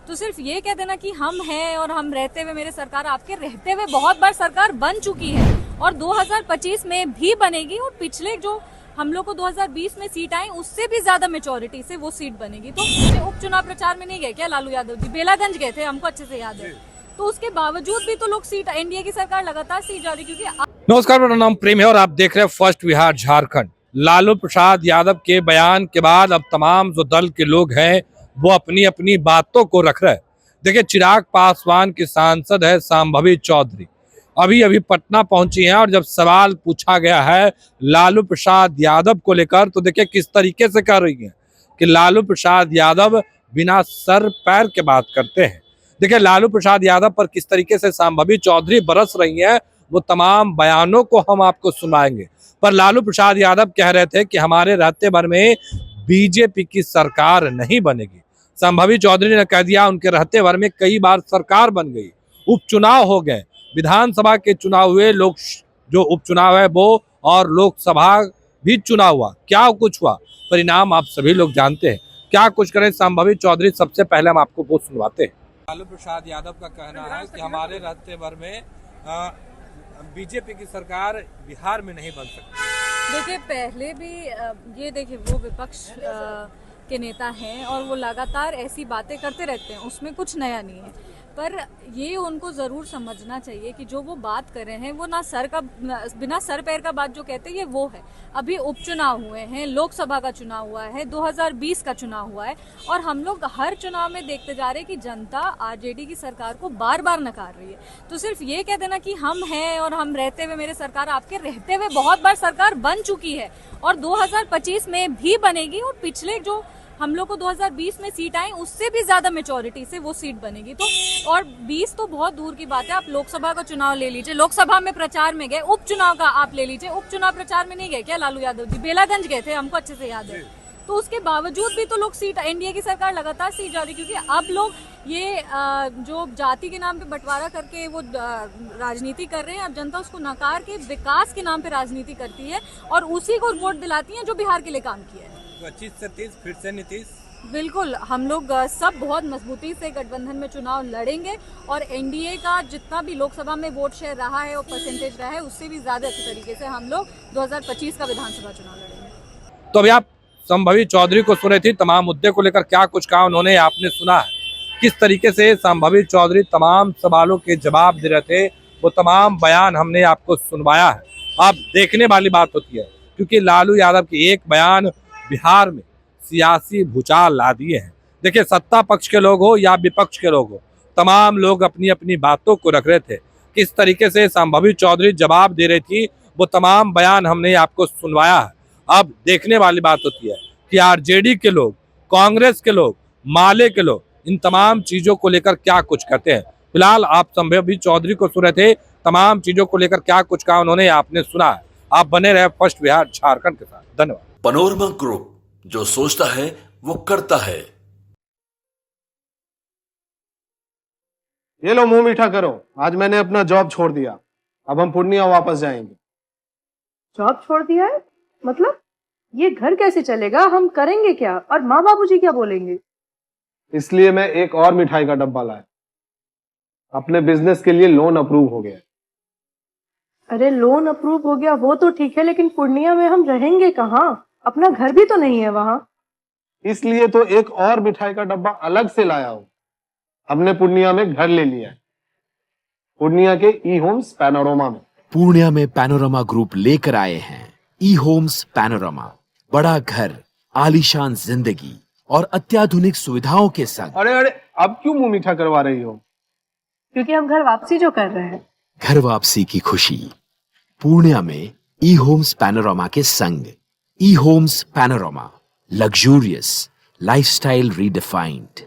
तो सिर्फ ये कह देना कि हम हैं और हम रहते हुए मेरे सरकार, आपके रहते हुए बहुत बार सरकार बन चुकी है और 2025 में भी बनेगी और पिछले जो हम लोग को 2020 में सीट आई उससे भी ज्यादा मेजोरिटी से वो सीट बनेगी। तो उपचुनाव प्रचार में नहीं गए क्या लालू यादव जी? बेलागंज गए थे, हमको अच्छे से याद है। तो उसके बावजूद भी तो लोग सीट, एनडीए की सरकार लगातार सीट जा रही, क्योंकि नमस्कार, मेरा नाम प्रेम है और आप देख रहे हैं फर्स्ट बिहार झारखंड। लालू प्रसाद यादव के बयान के बाद अब तमाम जो दल के लोग हैं वो अपनी अपनी बातों को रख रहे हैं। देखिए, चिराग पासवान की सांसद है शांभवी चौधरी, अभी अभी पटना पहुंची हैं और जब सवाल पूछा गया है लालू प्रसाद यादव को लेकर तो देखिए किस तरीके से कह रही हैं कि लालू प्रसाद यादव बिना सर पैर के बात करते हैं। देखिए, लालू प्रसाद यादव पर किस तरीके से शांभवी चौधरी बरस रही हैं वो तमाम बयानों को हम आपको सुनाएंगे। पर लालू प्रसाद यादव कह रहे थे कि हमारे रहते भर में बीजेपी की सरकार नहीं बनेगी। शांभवी चौधरी ने कह दिया उनके रहते भर में कई बार सरकार बन गई, उपचुनाव हो गए, विधानसभा के चुनाव हुए, लोग जो उपचुनाव है वो, और लोकसभा भी चुनाव हुआ। क्या कुछ हुआ, परिणाम आप सभी लोग जानते हैं। क्या कुछ करें शांभवी चौधरी, सबसे पहले हम आपको वो सुनवाते हैं। लालू प्रसाद यादव का कहना है कि हमारे रहते भर में बीजेपी की सरकार बिहार में नहीं बन सकती। देखिए, पहले भी ये देखिए वो विपक्ष के नेता हैं और वो लगातार ऐसी बातें करते रहते हैं, उसमें कुछ नया नहीं है। पर ये उनको ज़रूर समझना चाहिए कि जो वो बात कर रहे हैं वो बिना सर पैर का बात जो कहते हैं ये वो है। अभी उपचुनाव हुए हैं, लोकसभा का चुनाव हुआ है, 2020 का चुनाव हुआ है और हम लोग हर चुनाव में देखते जा रहे हैं कि जनता आरजेडी की सरकार को बार बार नकार रही है। तो सिर्फ ये कह देना कि हम हैं और हम रहते हुए मेरे सरकार, आपके रहते हुए बहुत बार सरकार बन चुकी है और 2025 में भी बनेगी और पिछले जो हम लोग को 2020 में सीट आई उससे भी ज्यादा मेजोरिटी से वो सीट बनेगी। तो और 20 तो बहुत दूर की बात है, आप लोकसभा का चुनाव ले लीजिए, लोकसभा में प्रचार में गए, उपचुनाव का आप ले लीजिए, उपचुनाव प्रचार में नहीं गए क्या लालू यादव जी? बेलागंज गए थे, हमको अच्छे से याद है। तो उसके बावजूद भी तो लोग सीट, एनडीए की सरकार लगातार सीट जा रही, क्योंकि अब लोग ये जो जाति के नाम पे बंटवारा करके वो राजनीति कर रहे हैं, अब जनता उसको नकार के विकास के नाम पे राजनीति करती है और उसी को वोट दिलाती है जो बिहार के लिए काम किया है। 25 से 30 फिर से नीतीश। बिल्कुल, हम लोग सब बहुत मजबूती से गठबंधन में चुनाव लड़ेंगे और एनडीए का जितना भी लोकसभा में वोट शेयर रहा है और परसेंटेज रहा है उससे भी ज्यादा अच्छे तरीके से हम लोग 2025 का विधानसभा चुनाव लड़ेंगे। तो अभी आप शांभवी चौधरी को सुने थी, तमाम मुद्दे को लेकर क्या कुछ कहा उन्होंने, आपने सुना है किस तरीके से शांभवी चौधरी तमाम सवालों के जवाब दे रहे थे। वो तमाम बयान हमने आपको सुनवाया है। आप देखने वाली बात होती है क्योंकि लालू यादव के एक बयान बिहार में सियासी भूचाल ला दिए हैं। देखिए, सत्ता पक्ष के लोग हो या विपक्ष के लोग हो, तमाम लोग अपनी अपनी बातों को रख रहे थे। किस तरीके से शांभवी चौधरी जवाब दे रही थी वो तमाम बयान हमने आपको सुनवाया है। अब देखने वाली बात होती है कि आरजेडी के लोग, कांग्रेस के लोग, माले के लोग इन तमाम चीजों को लेकर क्या कुछ कहते हैं। फिलहाल आप शांभवी चौधरी को सुन रहे थे, तमाम चीजों को लेकर क्या कुछ कहा उन्होंने आपने सुना है। आप बने रहे फर्स्ट बिहार झारखंड के साथ। धन्यवाद। पनोरमा ग्रुप, जो सोचता है वो करता है। ये लो, मुंह मीठा करो। आज मैंने अपना जॉब छोड़ दिया, अब हम पूर्णिया वापस जाएंगे। जॉब छोड़ दिया है? मतलब ये घर कैसे चलेगा? हम करेंगे क्या और माँ बाबूजी क्या बोलेंगे? इसलिए मैं एक और मिठाई का डब्बा लाया। अपने बिजनेस के लिए लोन अप्रूव हो गया। अरे लोन अप्रूव हो गया वो तो ठीक है, लेकिन पूर्णिया में हम रहेंगे कहाँ? अपना घर भी तो नहीं है वहां। इसलिए तो एक और मिठाई का डब्बा अलग से लाया हूं। हमने पूर्णिया में घर ले लिया है, पूर्णिया के ई होम्स पैनोरमा में। पूर्णिया में पैनोरमा ग्रुप लेकर आए हैं ई होम्स पैनोरमा। बड़ा घर, आलीशान जिंदगी और अत्याधुनिक सुविधाओं के संग। अरे अरे, अब क्यों मुंह मीठा करवा रही हो? क्योंकि हम घर वापसी जो कर रहे हैं। घर वापसी की खुशी पूर्णिया में ई होम्स पैनोरमा के संग। ई Homes Panorama, luxurious lifestyle redefined.